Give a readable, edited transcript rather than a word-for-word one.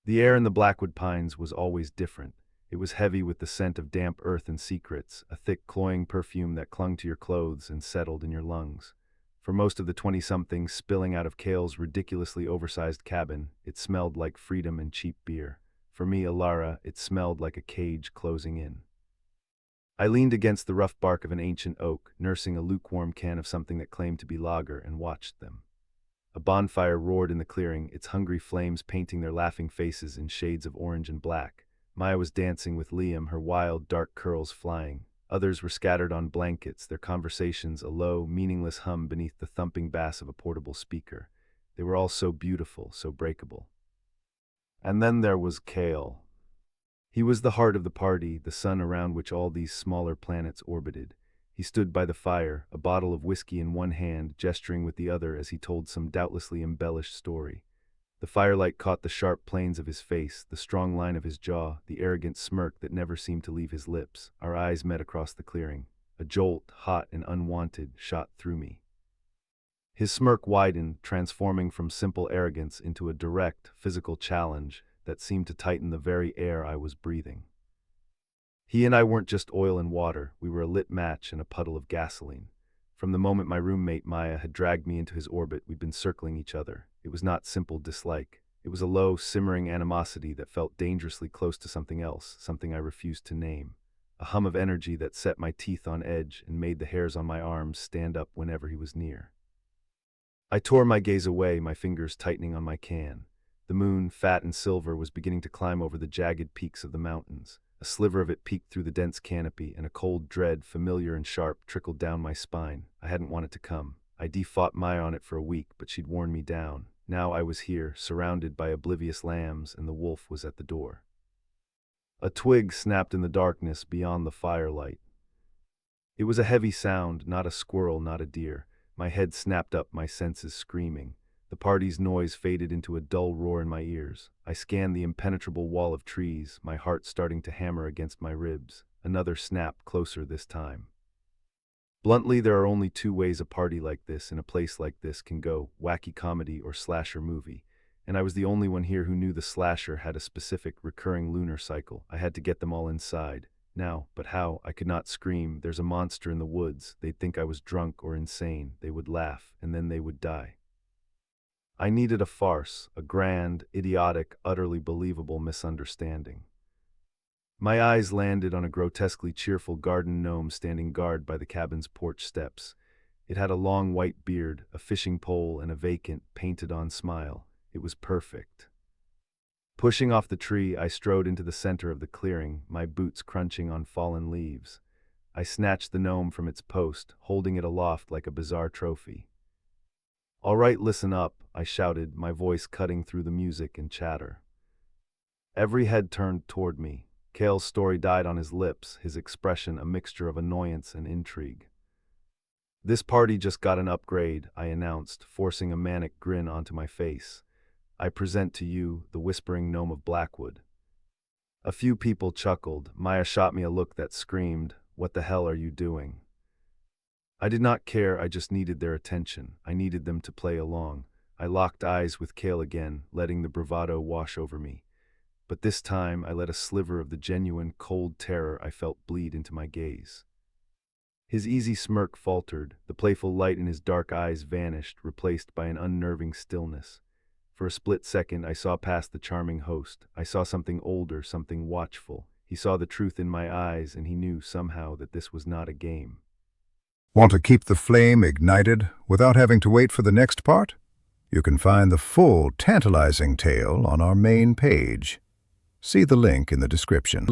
The air in the Blackwood Pines was always different. It was heavy with the scent of damp earth and secrets, a thick, cloying perfume that clung to your clothes and settled in your lungs. For most of the 20-somethings spilling out of Kael's ridiculously oversized cabin, it smelled like freedom and cheap beer. For me, Elara, it smelled like a cage closing in. I leaned against the rough bark of an ancient oak, nursing a lukewarm can of something that claimed to be lager, and watched them. A bonfire roared in the clearing, its hungry flames painting their laughing faces in shades of orange and black. Maya was dancing with Liam, her wild, dark curls flying. Others were scattered on blankets, their conversations a low, meaningless hum beneath the thumping bass of a portable speaker. They were all so beautiful, so breakable. And then there was Kael. He was the heart of the party, the sun around which all these smaller planets orbited. He stood by the fire, a bottle of whiskey in one hand, gesturing with the other as he told some doubtlessly embellished story. The firelight caught the sharp planes of his face, the strong line of his jaw, the arrogant smirk that never seemed to leave his lips. Our eyes met across the clearing. A jolt, hot and unwanted, shot through me. His smirk widened, transforming from simple arrogance into a direct, physical challenge that seemed to tighten the very air I was breathing. He and I weren't just oil and water, we were a lit match and a puddle of gasoline. From the moment my roommate Maya had dragged me into his orbit, we'd been circling each other. It was not simple dislike. It was a low, simmering animosity that felt dangerously close to something else, something I refused to name. A hum of energy that set my teeth on edge and made the hairs on my arms stand up whenever he was near. I tore my gaze away, my fingers tightening on my can. The moon, fat and silver, was beginning to climb over the jagged peaks of the mountains. A sliver of it peeked through the dense canopy, and a cold dread, familiar and sharp, trickled down my spine. I hadn't wanted to come. I defought Maya on it for a week, but she'd worn me down. Now I was here, surrounded by oblivious lambs, and the wolf was at the door. A twig snapped in the darkness beyond the firelight. It was a heavy sound, not a squirrel, not a deer. My head snapped up, my senses screaming. The party's noise faded into a dull roar in my ears. I scanned the impenetrable wall of trees, my heart starting to hammer against my ribs. Another snap, closer this time. Bluntly, there are only two ways a party like this, in a place like this, can go: wacky comedy or slasher movie. And I was the only one here who knew the slasher had a specific, recurring lunar cycle. I had to get them all inside. Now, but how? I could not scream. There's a monster in the woods. They'd think I was drunk or insane. They would laugh, and then they would die. I needed a farce, a grand, idiotic, utterly believable misunderstanding. My eyes landed on a grotesquely cheerful garden gnome standing guard by the cabin's porch steps. It had a long white beard, a fishing pole, and a vacant, painted-on smile. It was perfect. Pushing off the tree, I strode into the center of the clearing, my boots crunching on fallen leaves. I snatched the gnome from its post, holding it aloft like a bizarre trophy. "All right, listen up," I shouted, my voice cutting through the music and chatter. Every head turned toward me. Kael's story died on his lips, his expression a mixture of annoyance and intrigue. "This party just got an upgrade," I announced, forcing a manic grin onto my face. "I present to you the Whispering Gnome of Blackwood." A few people chuckled. Maya shot me a look that screamed, "What the hell are you doing?" I did not care, I just needed their attention. I needed them to play along. I locked eyes with Kael again, letting the bravado wash over me. But this time I let a sliver of the genuine, cold terror I felt bleed into my gaze. His easy smirk faltered, the playful light in his dark eyes vanished, replaced by an unnerving stillness. For a split second I saw past the charming host. I saw something older, something watchful. He saw the truth in my eyes, and he knew somehow that this was not a game. Want to keep the flame ignited without having to wait for the next part? You can find the full, tantalizing tale on our main page. See the link in the description.